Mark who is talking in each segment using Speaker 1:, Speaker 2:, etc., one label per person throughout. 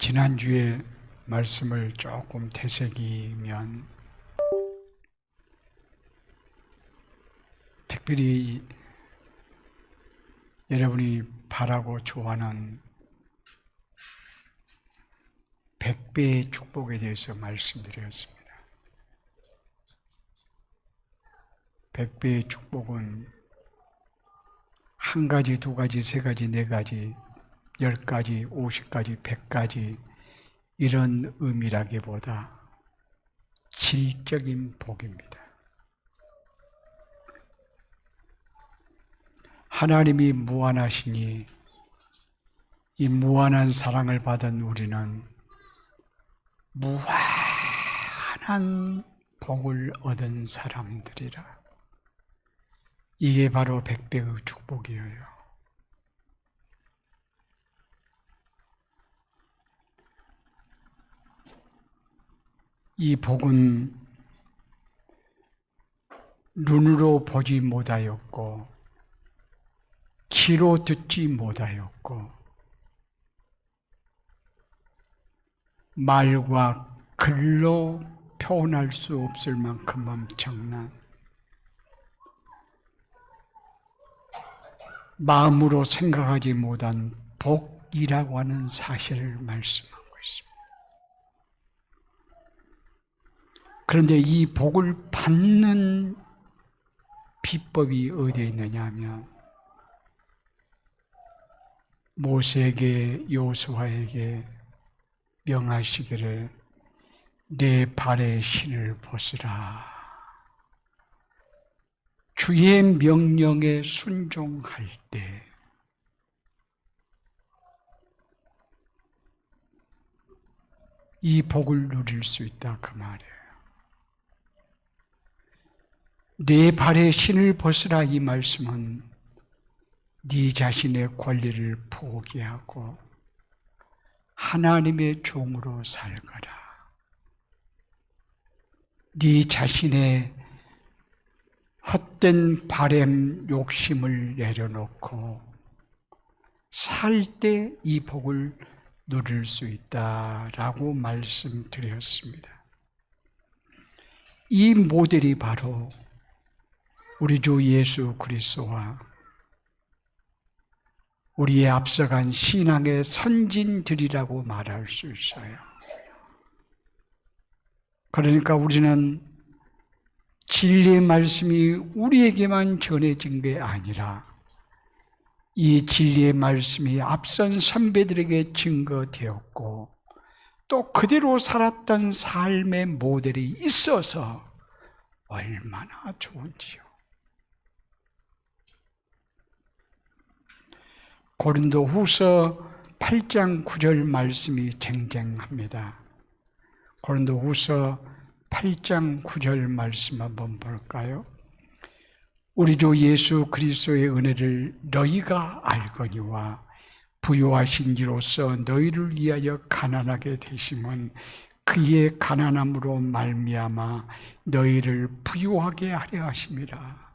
Speaker 1: 지난주에 말씀을 조금 되새기면 특별히 여러분이 바라고 좋아하는 100배의 축복에 대해서 말씀드렸습니다. 100배의 축복은 한 가지, 두 가지, 세 가지, 네 가지, 10가지, 50가지, 100가지 이런 의미라기보다 질적인 복입니다. 하나님이 무한하시니 이 무한한 사랑을 받은 우리는 무한한 복을 얻은 사람들이라. 이게 바로 100배의 축복이에요. 이 복은 눈으로 보지 못하였고 귀로 듣지 못하였고 말과 글로 표현할 수 없을 만큼 엄청난 마음으로 생각하지 못한 복이라고 하는 사실을 말씀하고 있습니다. 그런데 이 복을 받는 비법이 어디에 있느냐 하면 모세에게 여호수아에게 명하시기를 내 발에 신을 벗으라. 주의 명령에 순종할 때 이 복을 누릴 수 있다 그 말이에요. 내 발에 신을 벗으라 이 말씀은 네 자신의 권리를 포기하고 하나님의 종으로 살거라. 네 자신의 헛된 바램 욕심을 내려놓고 살 때 이 복을 누릴 수 있다라고 말씀드렸습니다. 이 모델이 바로 우리 주 예수 그리스도와 우리의 앞서간 신앙의 선진들이라고 말할 수 있어요. 그러니까 우리는 진리의 말씀이 우리에게만 전해진 게 아니라 이 진리의 말씀이 앞선 선배들에게 증거되었고 또 그대로 살았던 삶의 모델이 있어서 얼마나 좋은지요. 고린도후서 8장 9절 말씀이 쟁쟁합니다. 고린도후서 8장 9절 말씀 한번 볼까요? 우리 주 예수 그리스도의 은혜를 너희가 알거니와 부요하신지로서 너희를 위하여 가난하게 되심은 그의 가난함으로 말미암아 너희를 부요하게 하려 하심이라.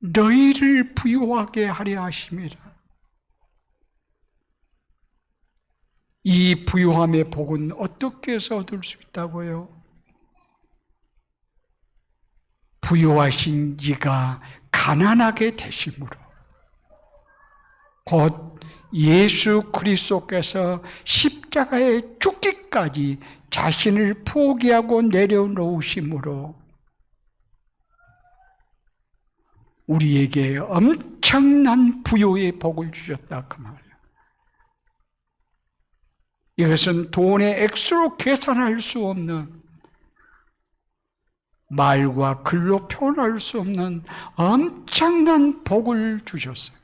Speaker 1: 너희를 부요하게 하려 하심이라. 이 부요함의 복은 어떻게 해서 얻을 수 있다고요? 부요하신 이가 가난하게 되심으로 곧 예수 그리스도께서 십자가에 죽기까지 자신을 포기하고 내려놓으심으로 우리에게 엄청난 부요의 복을 주셨다 그 말이에요. 이것은 돈의 액수로 계산할 수 없는 말과 글로 표현할 수 없는 엄청난 복을 주셨어요.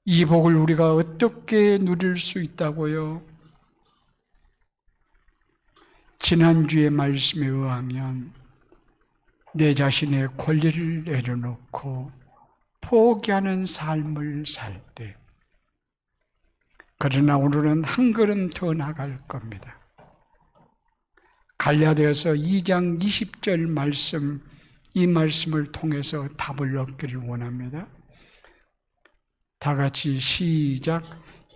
Speaker 1: 이 복을 우리가 어떻게 누릴 수 있다고요? 지난주의 말씀에 의하면 내 자신의 권리를 내려놓고 포기하는 삶을 살 때, 그러나 오늘은 한 걸음 더 나갈 겁니다. 갈라디아서 2장 20절 말씀, 이 말씀을 통해서 답을 얻기를 원합니다. 다 같이 시작.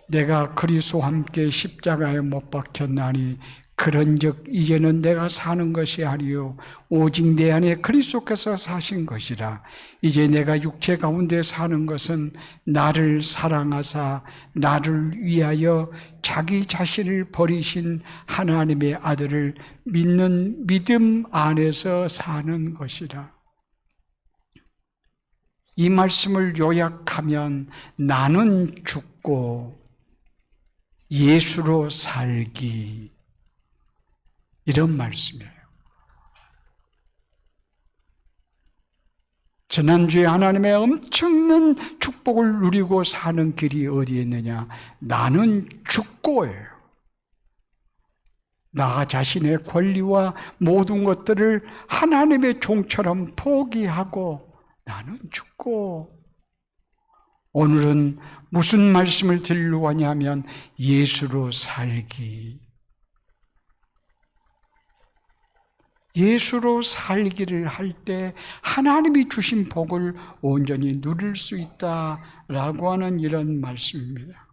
Speaker 1: 내가 그리스도와 함께 십자가에 못 박혔나니 그런즉 이제는 내가 사는 것이 아니요 오직 내 안에 그리스도께서 사신 것이라. 이제 내가 육체 가운데 사는 것은 나를 사랑하사 나를 위하여 자기 자신을 버리신 하나님의 아들을 믿는 믿음 안에서 사는 것이라. 이 말씀을 요약하면 나는 죽고 예수로 살기, 이런 말씀이에요. 지난주에 하나님의 엄청난 축복을 누리고 사는 길이 어디에 있느냐? 나는 죽고예요. 나 자신의 권리와 모든 것들을 하나님의 종처럼 포기하고 나는 죽고, 오늘은 무슨 말씀을 드리려고 하냐면 예수로 살기. 예수로 살기를 할 때 하나님이 주신 복을 온전히 누릴 수 있다라고 하는 이런 말씀입니다.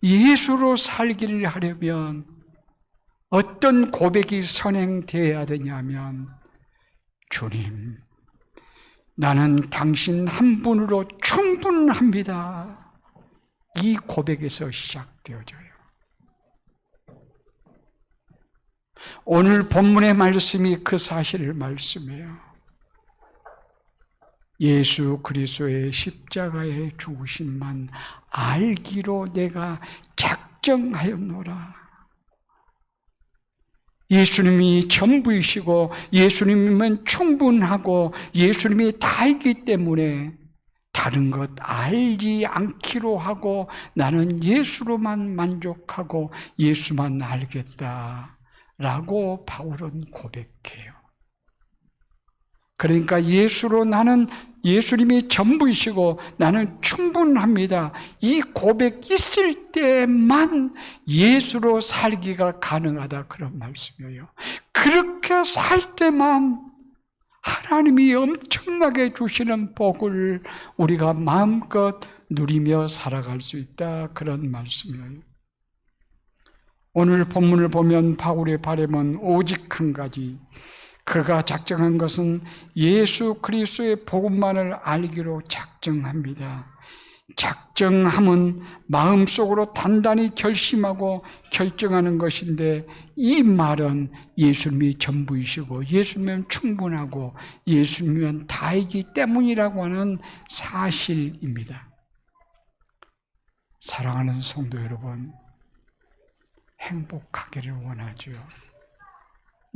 Speaker 1: 예수로 살기를 하려면 어떤 고백이 선행되어야 되냐면, 주님, 나는 당신 한 분으로 충분합니다. 이 고백에서 시작되어져요. 오늘 본문의 말씀이 그 사실을 말씀해요. 예수 그리스도의 십자가의 죽으심만 알기로 내가 작정하였노라. 예수님이 전부이시고 예수님은 충분하고 예수님이 다이기 때문에 다른 것 알지 않기로 하고 나는 예수로만 만족하고 예수만 알겠다라고 바울은 고백해요. 그러니까 예수로 나는 예수님이 전부이시고 나는 충분합니다. 이 고백 있을 때만 예수로 살기가 가능하다, 그런 말씀이에요. 그렇게 살 때만 하나님이 엄청나게 주시는 복을 우리가 마음껏 누리며 살아갈 수 있다, 그런 말씀이에요. 오늘 본문을 보면 바울의 바람은 오직 한 가지, 그가 작정한 것은 예수 그리스도의 복음만을 알기로 작정합니다. 작정함은 마음속으로 단단히 결심하고 결정하는 것인데, 이 말은 예수님이 전부이시고 예수님은 충분하고 예수님은 다이기 때문이라고 하는 사실입니다. 사랑하는 성도 여러분, 행복하기를 원하죠.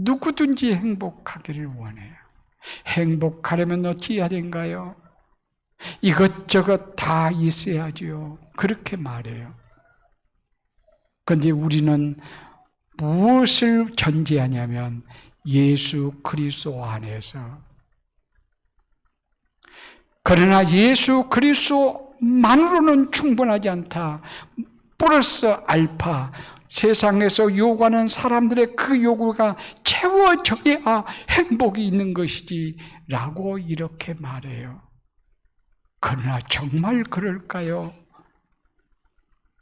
Speaker 1: 누구든지 행복하기를 원해요. 행복하려면 어찌해야 된가요? 이것저것 다 있어야죠. 그렇게 말해요. 그런데 우리는 무엇을 전제하냐면 예수 그리스도 안에서. 그러나 예수 그리스도만으로는 충분하지 않다. 플러스 알파, 세상에서 요구하는 사람들의 그 요구가 채워져야 행복이 있는 것이지 라고 이렇게 말해요. 그러나 정말 그럴까요?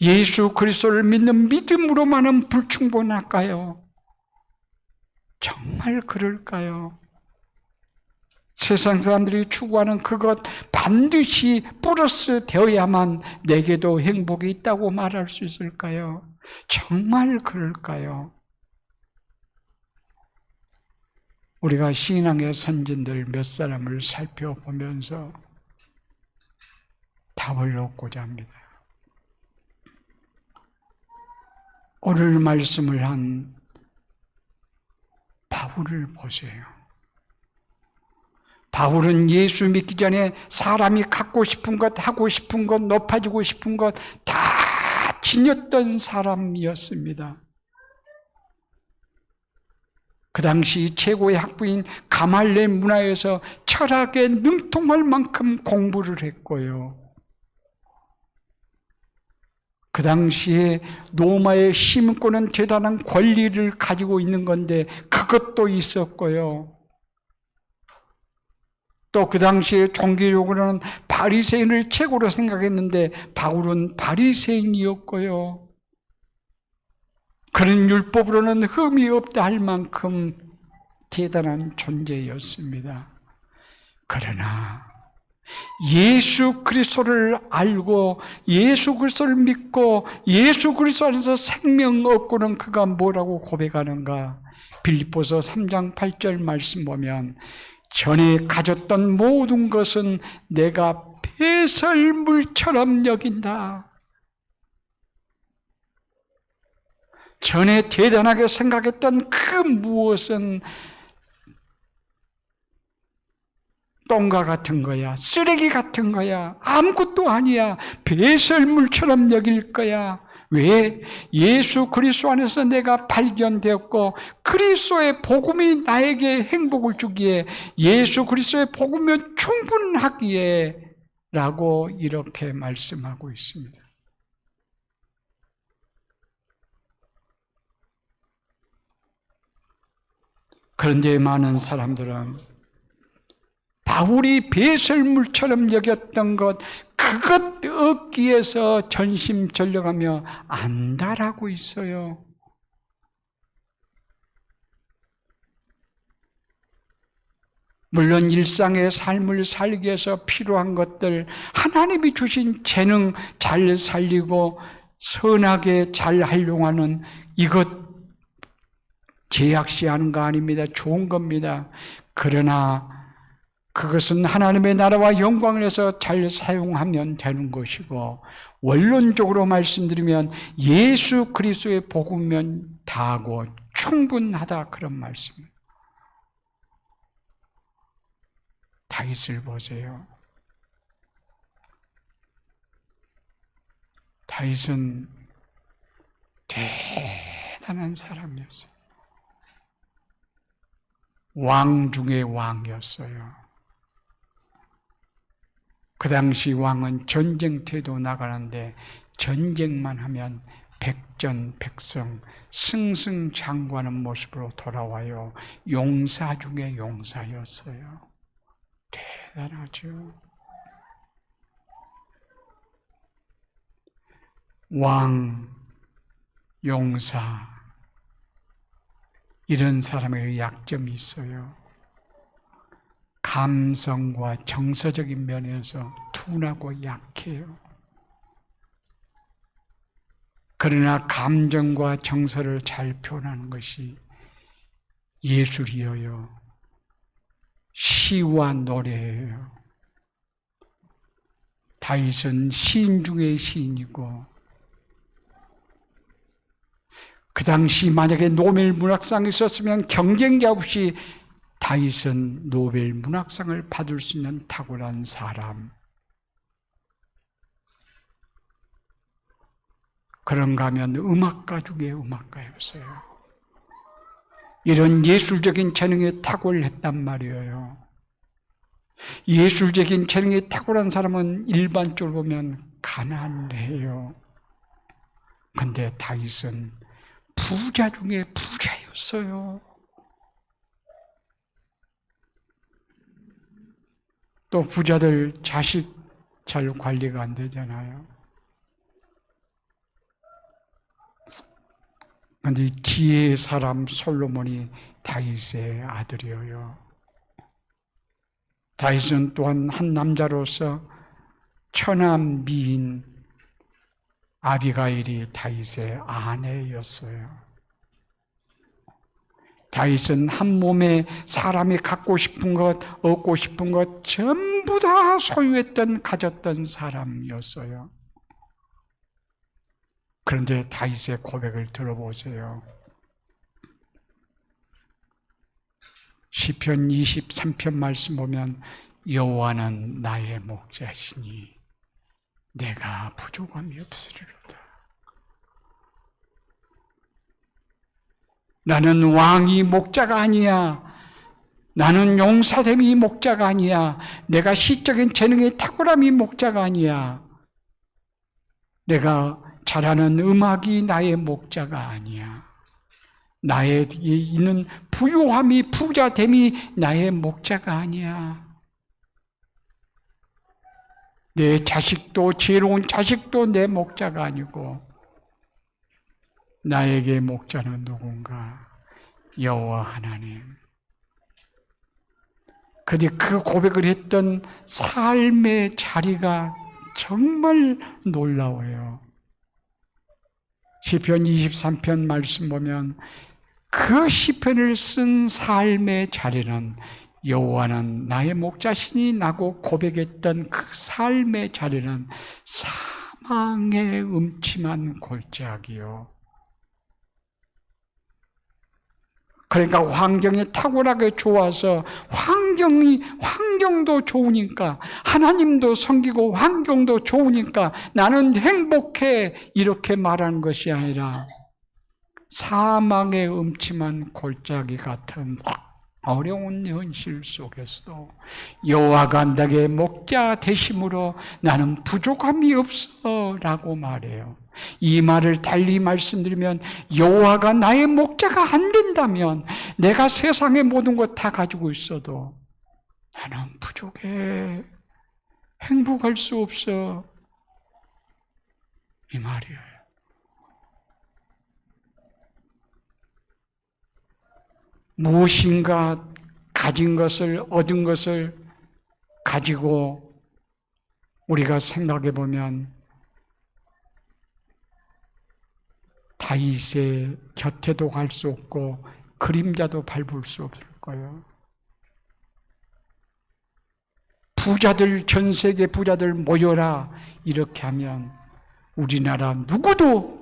Speaker 1: 예수 그리스도를 믿는 믿음으로만은 불충분할까요? 정말 그럴까요? 세상 사람들이 추구하는 그것 반드시 플러스 되어야만 내게도 행복이 있다고 말할 수 있을까요? 정말 그럴까요? 우리가 신앙의 선진들 몇 사람을 살펴보면서 답을 얻고자 합니다. 오늘 말씀을 한 바울을 보세요. 바울은 예수 믿기 전에 사람이 갖고 싶은 것, 하고 싶은 것, 높아지고 싶은 것 다 지녔던 사람이었습니다. 그 당시 최고의 학부인 가말리엘 문화에서 철학에 능통할 만큼 공부를 했고요. 그 당시에 로마의 시민권은 대단한 권리를 가지고 있는 건데 그것도 있었고요. 또 그 당시에 종교적으로는 바리새인을 최고로 생각했는데 바울은 바리새인이었고요. 그런 율법으로는 흠이 없다 할 만큼 대단한 존재였습니다. 그러나 예수 그리스도를 알고 예수 그리스도를 믿고 예수 그리스도 안에서 생명 얻고는 그가 뭐라고 고백하는가? 빌립보서 3장 8절 말씀 보면 전에 가졌던 모든 것은 내가 배설물처럼 여긴다. 전에 대단하게 생각했던 그 무엇은 똥과 같은 거야. 쓰레기 같은 거야. 아무것도 아니야. 배설물처럼 여길 거야. 왜? 예수 그리스도 안에서 내가 발견되었고 그리스도의 복음이 나에게 행복을 주기에 예수 그리스도의 복음은 충분하기에 라고 이렇게 말씀하고 있습니다. 그런데 많은 사람들은 바울이 배설물처럼 여겼던 것, 그것 얻기 위해서 전심전력하며 안달하고 있어요. 물론 일상의 삶을 살기 위해서 필요한 것들, 하나님이 주신 재능 잘 살리고 선하게 잘 활용하는 이것 제약시하는 거 아닙니다. 좋은 겁니다. 그러나 그것은 하나님의 나라와 영광을 위해서 잘 사용하면 되는 것이고 원론적으로 말씀드리면 예수 그리스도의 복음이면 다하고 충분하다 그런 말씀입니다. 다윗을 보세요. 다윗은 대단한 사람이었어요. 왕 중의 왕이었어요. 그 당시 왕은 전쟁터에도 나가는데 전쟁만 하면 백전백승 승승장구하는 모습으로 돌아와요. 용사 중에 용사였어요. 대단하죠. 왕, 용사 이런 사람의 약점이 있어요. 감성과 정서적인 면에서 둔하고 약해요. 그러나 감정과 정서를 잘 표현하는 것이 예술이에요. 시와 노래예요. 다윗은 시인 중의 시인이고 그 당시 만약에 노벨 문학상이 있었으면 경쟁자 없이 다윗은 노벨 문학상을 받을 수 있는 탁월한 사람. 그런가 하면 음악가 중에 음악가였어요. 이런 예술적인 재능에 탁월했단 말이에요. 예술적인 재능에 탁월한 사람은 일반적으로 보면 가난해요. 그런데 다윗은 부자 중에 부자였어요. 또 부자들 자식 잘 관리가 안 되잖아요. 그런데 지혜의 사람 솔로몬이 다윗의 아들이에요. 다윗은 또한 한 남자로서 천한 미인 아비가일이 다윗의 아내였어요. 다윗은 한 몸에 사람이 갖고 싶은 것, 얻고 싶은 것 전부 다 소유했던, 가졌던 사람이었어요. 그런데 다윗의 고백을 들어보세요. 시편 23편 말씀 보면 여호와는 나의 목자시니 내가 부족함이 없으리로다. 나는 왕이 목자가 아니야. 나는 용사됨이 목자가 아니야. 내가 시적인 재능의 탁월함이 목자가 아니야. 내가 잘하는 음악이 나의 목자가 아니야. 나에 있는 부유함이 부자됨이 나의 목자가 아니야. 내 자식도, 지혜로운 자식도 내 목자가 아니고 나에게 목자는 누군가? 여호와 하나님. 근데 그 고백을 했던 삶의 자리가 정말 놀라워요. 시편 23편 말씀 보면 그 시편을 쓴 삶의 자리는 여호와는 나의 목자시니 나고 고백했던 그 삶의 자리는 사망의 음침한 골짜기요. 그러니까 환경이 탁월하게 좋아서 환경도 좋으니까 하나님도 섬기고 환경도 좋으니까 나는 행복해 이렇게 말하는 것이 아니라 사망의 음침한 골짜기 같은 어려운 현실 속에서도 여호와가 나의 목자 되심으로 나는 부족함이 없어 라고 말해요. 이 말을 달리 말씀드리면 여호와가 나의 목자가 안 된다면 내가 세상의 모든 것 다 가지고 있어도 나는 부족해. 행복할 수 없어. 이 말이에요. 무엇인가 가진 것을, 얻은 것을 가지고 우리가 생각해 보면 다윗의 곁에도 갈 수 없고 그림자도 밟을 수 없을 거예요. 부자들, 전 세계 부자들 모여라 이렇게 하면 우리나라 누구도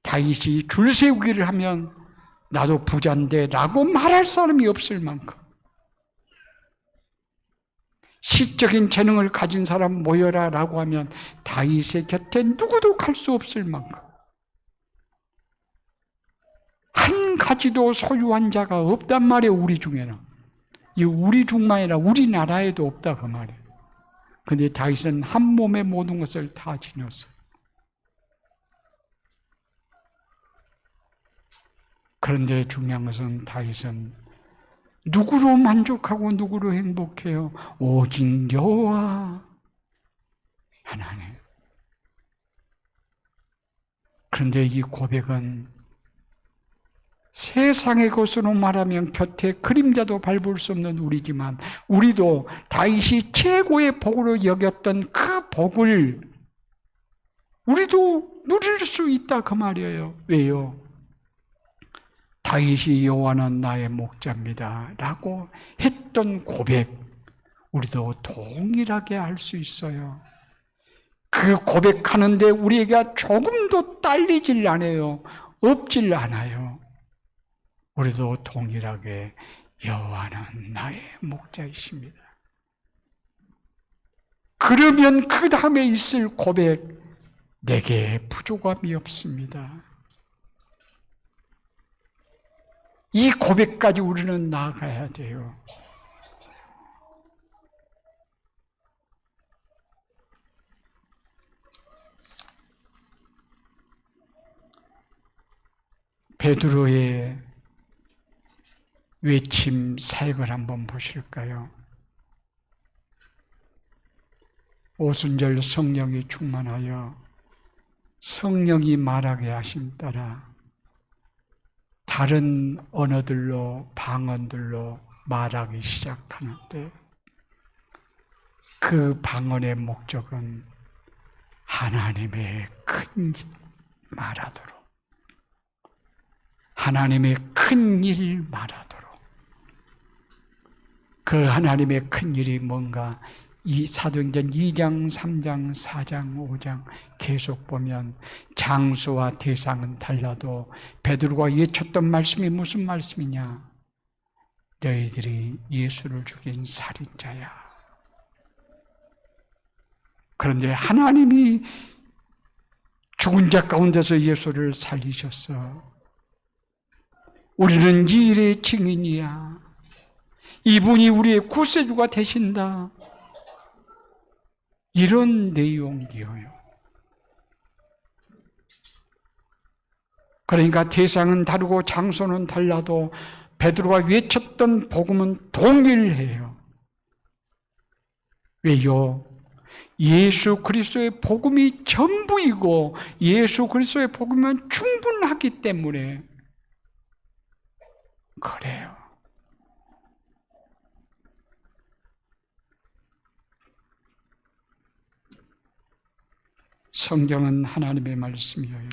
Speaker 1: 다윗이 줄 세우기를 하면 나도 부자인데 라고 말할 사람이 없을 만큼 시적인 재능을 가진 사람 모여라 라고 하면 다윗의 곁에 누구도 갈 수 없을 만큼 한 가지도 소유한 자가 없단 말이에요. 우리 중에는. 이 우리 중만 아니라 우리나라에도 없다 그 말이에요. 근데 다윗은 한 몸의 모든 것을 다 지녔어요. 그런데 중요한 것은 다윗은 누구로 만족하고 누구로 행복해요? 오직 여호와 하나님. 그런데 이 고백은 세상의 것으로 말하면 곁에 그림자도 밟을 수 없는 우리지만 우리도 다윗이 최고의 복으로 여겼던 그 복을 우리도 누릴 수 있다 그 말이에요. 왜요? 다윗이 여호와는 나의 목자입니다 라고 했던 고백 우리도 동일하게 할 수 있어요. 그 고백하는데 우리가 조금도 딸리질 않아요. 없질 않아요. 우리도 동일하게 여호와는 나의 목자이십니다. 그러면 그 다음에 있을 고백, 내게 부족함이 없습니다. 이 고백까지 우리는 나아가야 돼요. 베드로의 외침 사역을 한번 보실까요? 오순절 성령이 충만하여 성령이 말하게 하심 따라 다른 언어들로 방언들로 말하기 시작하는데 그 방언의 목적은 하나님의 큰 말하도록 하나님의 큰 일 말하도록 그 하나님의 큰 일이 뭔가 이 사도행전 2장, 3장, 4장, 5장 계속 보면 장소와 대상은 달라도 베드로가 외쳤던 말씀이 무슨 말씀이냐? 너희들이 예수를 죽인 살인자야. 그런데 하나님이 죽은 자 가운데서 예수를 살리셨어. 우리는 이 일의 증인이야. 이분이 우리의 구세주가 되신다. 이런 내용이에요. 그러니까 대상은 다르고 장소는 달라도 베드로가 외쳤던 복음은 동일해요. 왜요? 예수 그리스도의 복음이 전부이고 예수 그리스도의 복음은 충분하기 때문에 그래요. 성경은 하나님의 말씀이에요.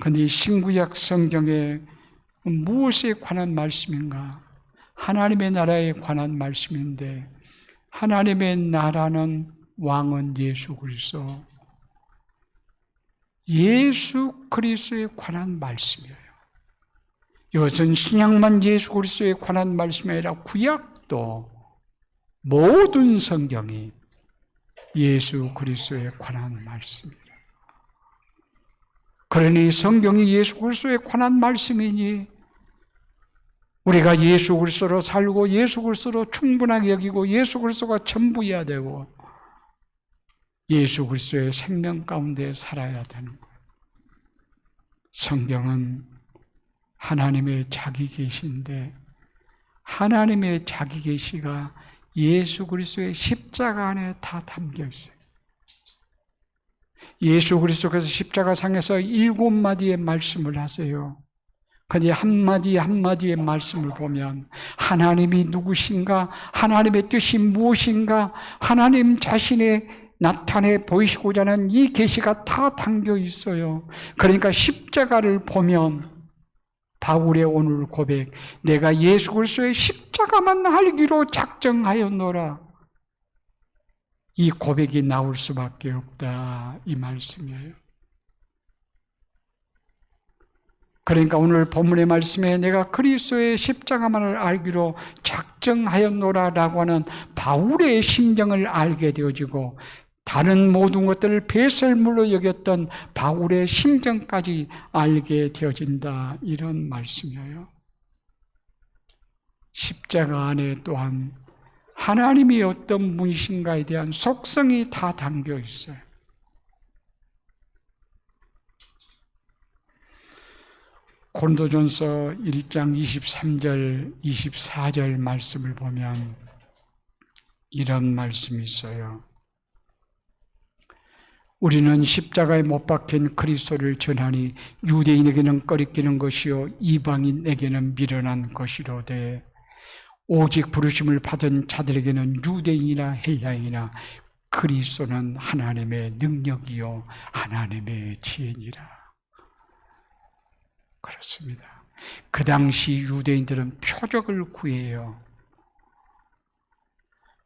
Speaker 1: 그런데 신구약 성경에 무엇에 관한 말씀인가? 하나님의 나라에 관한 말씀인데 하나님의 나라는 왕은 예수 그리스도, 예수 그리스도에 관한 말씀이에요. 이것은 신약만 예수 그리스도에 관한 말씀이 아니라 구약도 모든 성경이 예수 그리스도에 관한 말씀입니다. 그러니 성경이 예수 그리스도에 관한 말씀이니 우리가 예수 그리스도로 살고 예수 그리스도로 충분하게 여기고 예수 그리스도가 전부여야 되고 예수 그리스도의 생명 가운데 살아야 되는 거예요. 성경은 하나님의 자기 계시인데 하나님의 자기 계시가 예수 그리스도의 십자가 안에 다 담겨 있어요. 예수 그리스도께서 십자가상에서 7마디의 말씀을 하세요. 그런데 한마디 한마디의 말씀을 보면 하나님이 누구신가, 하나님의 뜻이 무엇인가, 하나님 자신의 나타내 보이시고자 하는 이 계시가 다 담겨 있어요. 그러니까 십자가를 보면 바울의 오늘 고백, 내가 예수 그리스도의 십자가만 알기로 작정하였노라. 이 고백이 나올 수밖에 없다, 이 말씀이에요. 그러니까 오늘 본문의 말씀에 내가 그리스도의 십자가만을 알기로 작정하였노라라고 하는 바울의 심정을 알게 되어지고 다른 모든 것들을 배설물로 여겼던 바울의 심정까지 알게 되어진다, 이런 말씀이에요. 십자가 안에 또한 하나님이 어떤 분이신가에 대한 속성이 다 담겨 있어요. 고린도전서 1장 23절, 24절 말씀을 보면 이런 말씀이 있어요. 우리는 십자가에 못 박힌 그리스도를 전하니 유대인에게는 꺼리끼는 것이요 이방인에게는 미련한 것이로되 오직 부르심을 받은 자들에게는 유대인이나 헬라인이나 그리스도는 하나님의 능력이요 하나님의 지혜니라. 그렇습니다. 그 당시 유대인들은 표적을 구해요.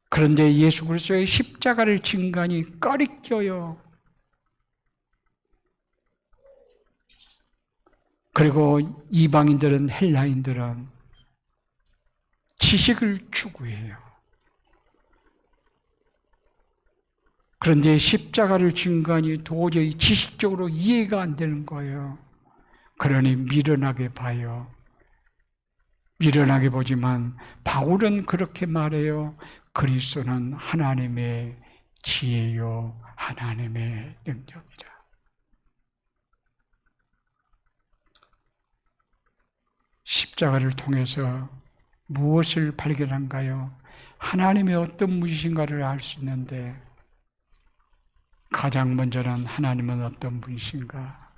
Speaker 1: 그런데 예수 그리스도의 십자가를 증거하니 꺼리껴요. 그리고 이방인들은, 헬라인들은 지식을 추구해요. 그런데 십자가를 증거하니 도저히 지식적으로 이해가 안 되는 거예요. 그러니 미련하게 봐요. 미련하게 보지만 바울은 그렇게 말해요. 그리스도는 하나님의 지혜요 하나님의 능력이라. 십자가를 통해서 무엇을 발견한가요? 하나님의 어떤 분이신가를 알 수 있는데 가장 먼저는 하나님은 어떤 분이신가?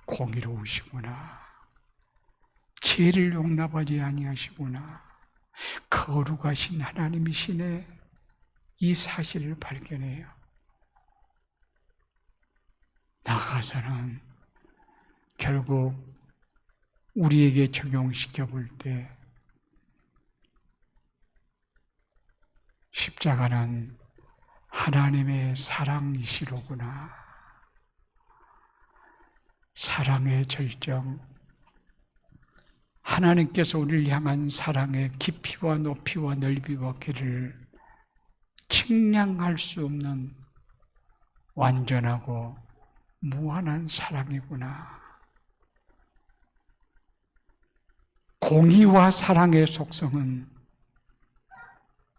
Speaker 1: 공의로우시구나. 죄를 용납하지 아니하시구나. 거룩하신 하나님이시네. 이 사실을 발견해요. 나가서는 결국 우리에게 적용시켜 볼 때 십자가는 하나님의 사랑이시로구나. 사랑의 절정, 하나님께서 우리를 향한 사랑의 깊이와 높이와 넓이와 길을 측량할 수 없는 완전하고 무한한 사랑이구나. 공의와 사랑의 속성은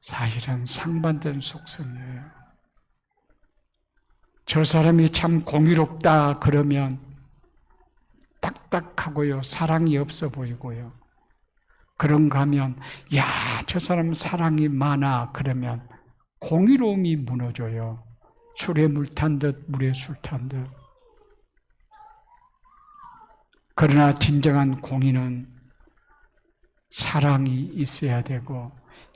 Speaker 1: 사실은 상반된 속성이에요. 저 사람이 참 공의롭다 그러면 딱딱하고요, 사랑이 없어 보이고요. 그런가 하면 야, 저 사람 사랑이 많아 그러면 공의로움이 무너져요. 술에 물 탄 듯 물에 술 탄 듯. 그러나 진정한 공의는 사랑이 있어야 되고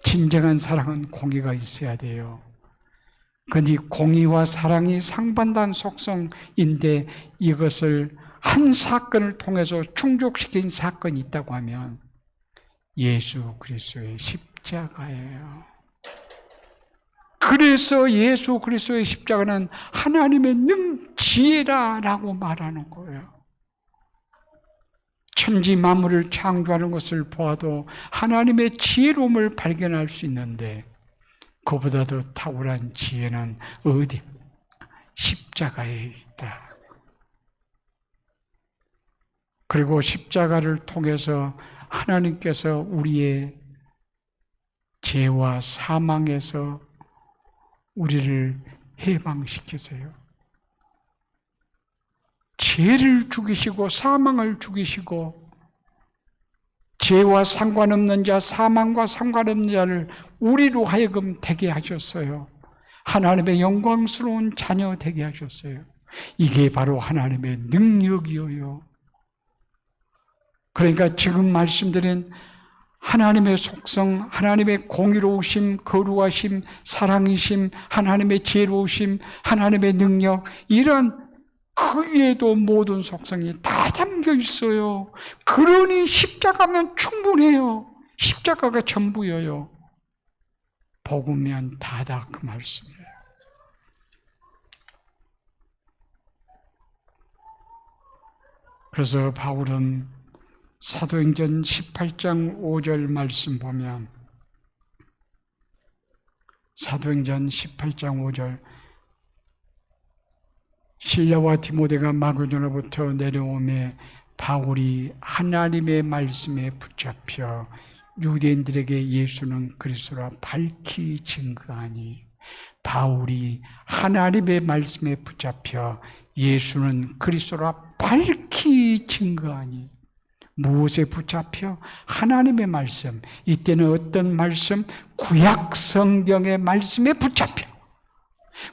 Speaker 1: 진정한 사랑은 공의가 있어야 돼요. 그런데 공의와 사랑이 상반된 속성인데 이것을 한 사건을 통해서 충족시킨 사건이 있다고 하면 예수 그리스도의 십자가예요. 그래서 예수 그리스도의 십자가는 하나님의 능지혜라라고 말하는 거예요. 천지 만물을 창조하는 것을 보아도 하나님의 지혜로움을 발견할 수 있는데 그보다도 탁월한 지혜는 어디? 십자가에 있다. 그리고 십자가를 통해서 하나님께서 우리의 죄와 사망에서 우리를 해방시키세요. 죄를 죽이시고 사망을 죽이시고 죄와 상관없는 자, 사망과 상관없는 자를 우리로 하여금 되게 하셨어요. 하나님의 영광스러운 자녀 되게 하셨어요. 이게 바로 하나님의 능력이에요. 그러니까 지금 말씀드린 하나님의 속성, 하나님의 공의로우심, 거룩하심, 사랑이심, 하나님의 지혜로우심, 하나님의 능력, 이런 그 위에도 모든 속성이 다 담겨 있어요. 그러니 십자가면 충분해요. 십자가가 전부예요. 복음면 다다 그 말씀이에요. 그래서 바울은 사도행전 18장 5절 말씀 보면 사도행전 18장 5절 실라와 디모데가 마게도냐로부터 내려오매 바울이 하나님의 말씀에 붙잡혀 유대인들에게 예수는 그리스도라 밝히 증거하니 바울이 하나님의 말씀에 붙잡혀 예수는 그리스도라 밝히 증거하니 무엇에 붙잡혀? 하나님의 말씀. 이때는 어떤 말씀? 구약 성경의 말씀에 붙잡혀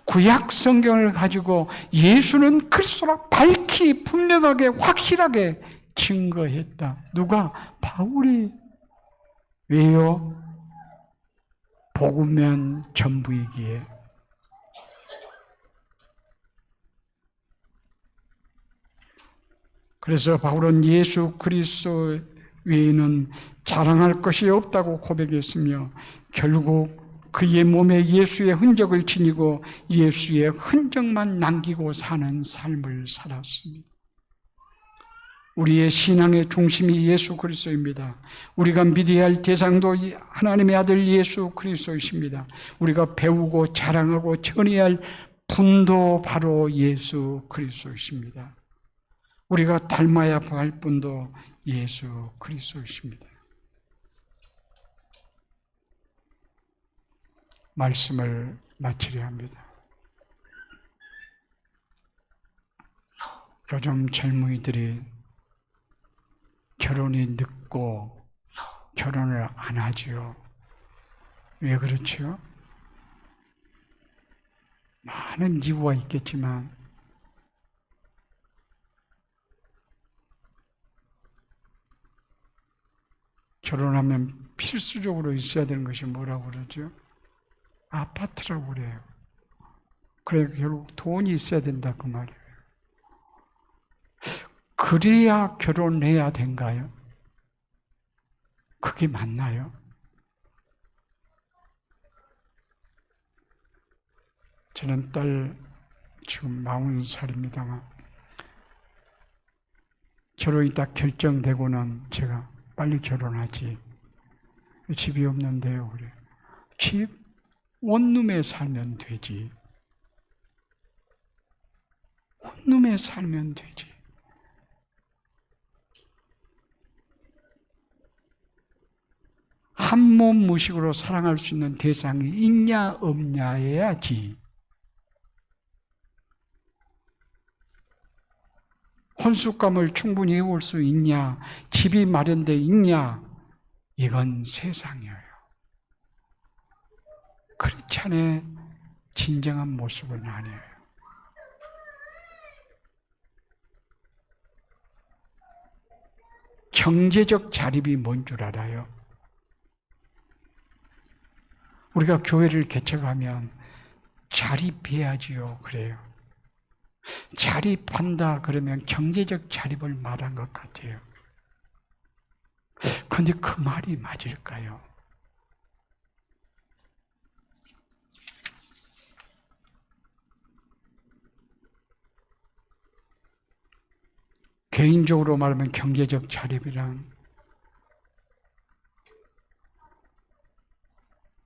Speaker 1: 구약 성경을 가지고 예수는 그리스도라 밝히 분명하게 확실하게 증거했다. 누가? 바울이. 왜요? 복음면 전부이기에. 그래서 바울은 예수 그리스도 외에는 자랑할 것이 없다고 고백했으며 결국 그의 몸에 예수의 흔적을 지니고 예수의 흔적만 남기고 사는 삶을 살았습니다. 우리의 신앙의 중심이 예수 그리스도입니다. 우리가 믿어야 할 대상도 하나님의 아들 예수 그리스도이십니다. 우리가 배우고 자랑하고 전해야 할 분도 바로 예수 그리스도이십니다. 우리가 닮아야 할 분도 예수 그리스도이십니다. 말씀을 마치려 합니다. 요즘 젊은이들이 결혼이 늦고 결혼을 안 하지요. 왜 그렇지요? 많은 이유가 있겠지만 결혼하면 필수적으로 있어야 되는 것이 뭐라고 그러죠? 아파트라고 그래요. 그래 결국 돈이 있어야 된다 그 말이에요. 그래야 결혼해야 된가요? 그게 맞나요? 저는 딸 지금 40살입니다만 결혼이 딱 결정되고는 제가 빨리 결혼하지. 집이 없는데요. 그래. 집 원룸에 살면 되지. 원룸에 살면 되지. 한 몸 무식으로 사랑할 수 있는 대상이 있냐 없냐 해야지. 혼숙감을 충분히 해올 수 있냐, 집이 마련되어 있냐, 이건 세상이에요. 크리스찬의 진정한 모습은 아니에요. 경제적 자립이 뭔 줄 알아요? 우리가 교회를 개척하면 자립해야지요. 그래요. 자립한다 그러면 경제적 자립을 말한 것 같아요. 그런데 그 말이 맞을까요? 개인적으로 말하면 경제적 자립이란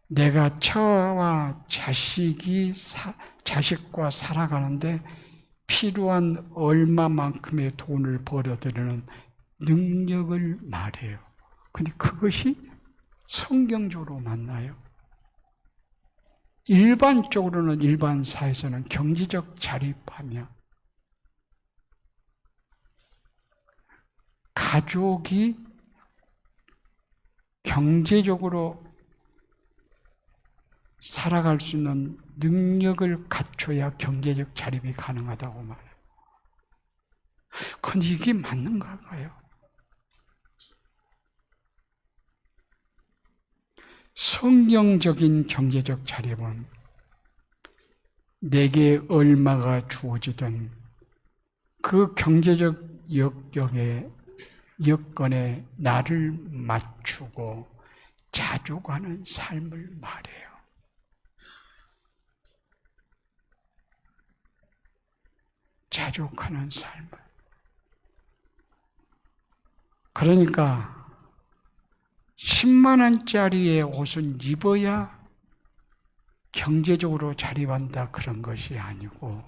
Speaker 1: 내가 처와 자식과 살아가는데 필요한 얼마만큼의 돈을 벌어들이는 능력을 말해요. 근데 그것이 성경적으로 맞나요? 일반적으로는 일반 사회에서는 경제적 자립하며 가족이 경제적으로 살아갈 수 있는 능력을 갖춰야 경제적 자립이 가능하다고 말해요. 그런데 이게 맞는가 봐요. 성경적인 경제적 자립은 내게 얼마가 주어지든 그 경제적 여건에 나를 맞추고 자족하는 삶을 말해요. 자족하는 삶을. 그러니까 10만 원짜리의 옷은 입어야 경제적으로 자립한다 그런 것이 아니고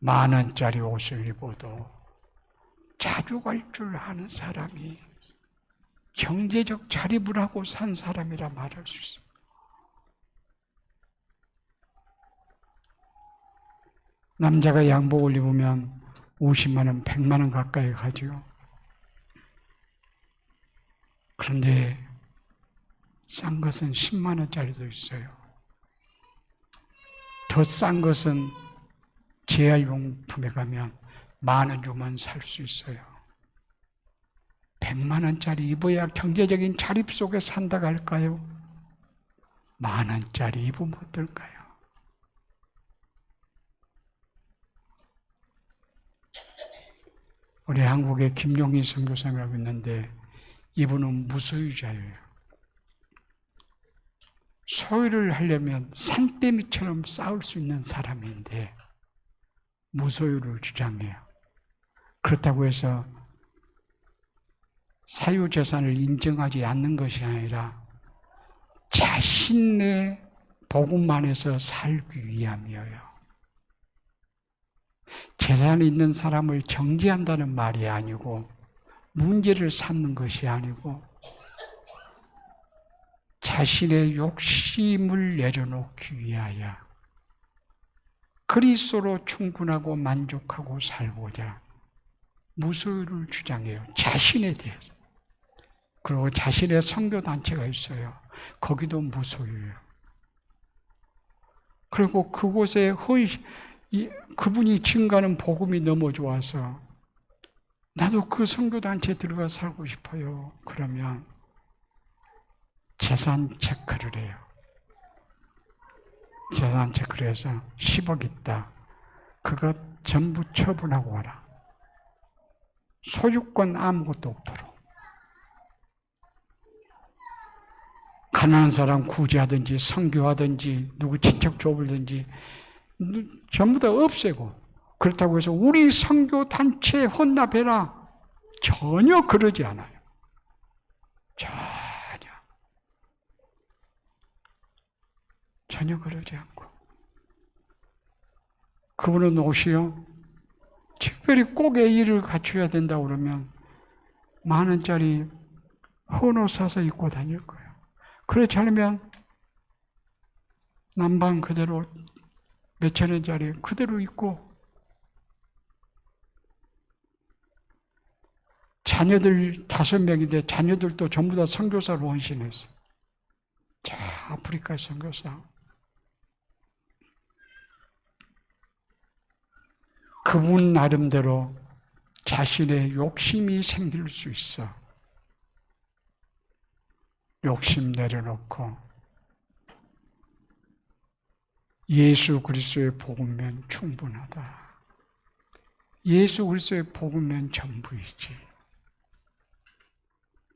Speaker 1: 1만 원짜리 옷을 입어도 자족할 줄 아는 사람이 경제적 자립을 하고 산 사람이라 말할 수 있습니다. 남자가 양복을 입으면 50만 원, 100만 원 가까이 가죠. 그런데 싼 것은 10만 원짜리도 있어요. 더 싼 것은 재활용품에 가면 10,000원 주면 살 수 있어요. 100만 원짜리 입어야 경제적인 자립 속에 산다고 할까요? 10,000원짜리 입으면 어떨까요? 우리 한국에 김용희 선교사님이라고 있는데 이분은 무소유자예요. 소유를 하려면 산더미처럼 쌓을 수 있는 사람인데 무소유를 주장해요. 그렇다고 해서 사유재산을 인정하지 않는 것이 아니라 자신의 복음 안에서 살기 위함이에요. 재산이 있는 사람을 정죄한다는 말이 아니고 문제를 삼는 것이 아니고 자신의 욕심을 내려놓기 위하여 그리스도로 충분하고 만족하고 살고자 무소유를 주장해요. 자신에 대해서. 그리고 자신의 선교단체가 있어요. 거기도 무소유예요. 그리고 그곳에 그분이 증가하는 복음이 너무 좋아서 나도 그 선교단체에 들어가 살고 싶어요. 그러면 재산 체크를 해요. 재산 체크를 해서 10억 있다. 그것 전부 처분하고 와라. 소유권 아무것도 없도록. 가난한 사람 구제하든지 선교하든지 누구 친척 좁을든지 전부 다 없애고 그렇다고 해서 우리 선교단체에 헌납해라. 전혀 그러지 않아요. 전혀 그러지 않고 그분은 오시요 특별히 꼭 A를 갖춰야 된다고 그러면 10,000원짜리 헌옷 사서 입고 다닐 거예요. 그렇지 않으면 남방 그대로 몇천 원짜리 그대로 입고 자녀들 5명인데 자녀들도 전부 다 선교사로 헌신했어요. 아프리카 선교사. 그분 나름대로 자신의 욕심이 생길 수 있어. 욕심 내려놓고 예수 그리스도의 복음면 충분하다. 예수 그리스도의 복음면 전부이지.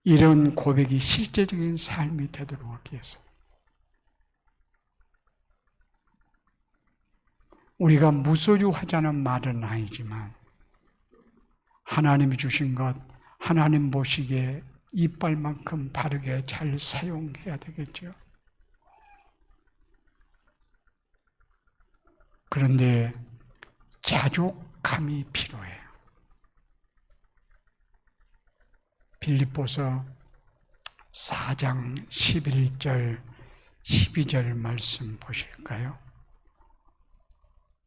Speaker 1: 이런 고백이 실제적인 삶이 되도록 하기 위해서 우리가 무소유하자는 말은 아니지만 하나님이 주신 것 하나님 보시기에 이빨만큼 바르게 잘 사용해야 되겠죠. 그런데 자족함이 필요해요. 빌립보서 4장 11절 12절 말씀 보실까요?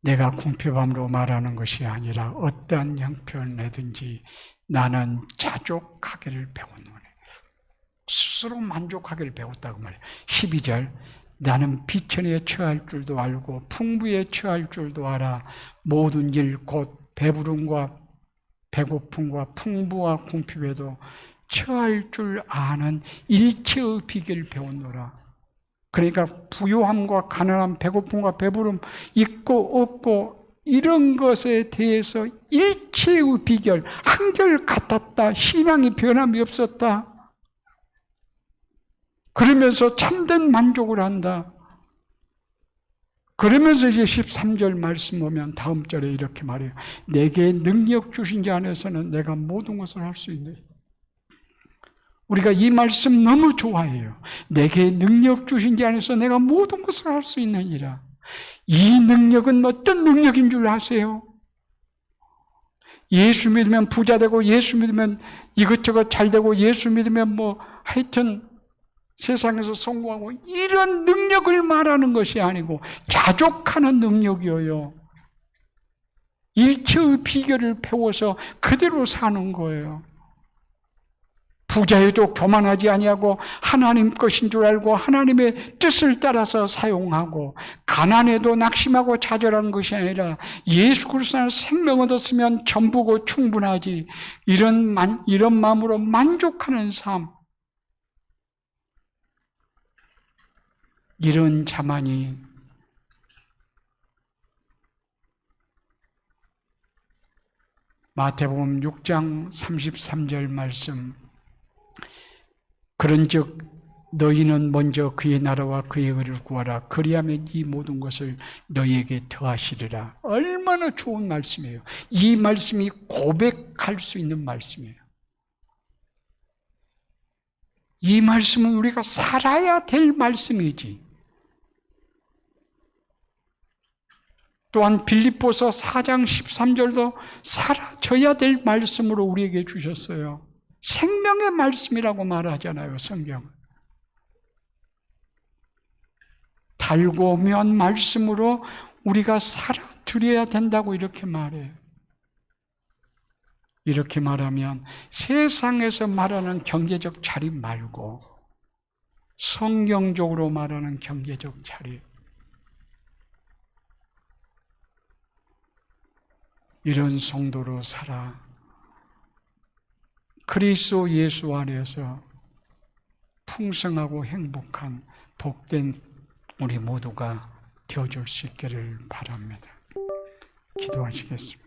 Speaker 1: 내가 궁핍함으로 말하는 것이 아니라 어떠한 형편을 내든지 나는 자족하기를 배웠노니. 스스로 만족하기를 배웠다고 말해요. 12절 나는 비천에 처할 줄도 알고 풍부에 처할 줄도 알아. 모든 일 곧 배부름과 배고픔과 풍부와 궁핍에도 처할 줄 아는 일체의 비결을 배웠노라. 그러니까 부유함과 가난함, 배고픔과 배부름, 있고 없고 이런 것에 대해서 일체의 비결, 한결 같았다. 신앙이 변함이 없었다. 그러면서 참된 만족을 한다. 그러면서 이제 13절 말씀 보면 다음 절에 이렇게 말해요. 내게 능력 주신 자 안에서는 내가 모든 것을 할 수 있네. 우리가 이 말씀 너무 좋아해요. 내게 능력 주신 자 안에서 내가 모든 것을 할 수 있느니라. 이 능력은 어떤 능력인 줄 아세요? 예수 믿으면 부자 되고 예수 믿으면 이것저것 잘 되고 예수 믿으면 뭐 하여튼 세상에서 성공하고 이런 능력을 말하는 것이 아니고 자족하는 능력이에요. 일체의 비결을 배워서 그대로 사는 거예요. 부자에도 교만하지 아니하고 하나님 것인 줄 알고 하나님의 뜻을 따라서 사용하고 가난에도 낙심하고 좌절하는 것이 아니라 예수 그리스도 안에 생명 얻었으면 전부고 충분하지. 이런 마음으로 만족하는 삶. 이런 자만이 마태복음 6장 33절 말씀 그런즉 너희는 먼저 그의 나라와 그의 의를 구하라. 그리하면 이 모든 것을 너희에게 더하시리라. 얼마나 좋은 말씀이에요. 이 말씀이 고백할 수 있는 말씀이에요. 이 말씀은 우리가 살아야 될 말씀이지. 또한 빌립보서 4장 13절도 사라져야 될 말씀으로 우리에게 주셨어요. 생명의 말씀이라고 말하잖아요, 성경은. 달고 면 말씀으로 우리가 살아드려야 된다고 이렇게 말해요. 이렇게 말하면 세상에서 말하는 경제적 자립 말고 성경적으로 말하는 경제적 자립. 이런 성도로 살아 그리스도 예수 안에서 풍성하고 행복한 복된 우리 모두가 되어줄 수 있기를 바랍니다. 기도하시겠습니다.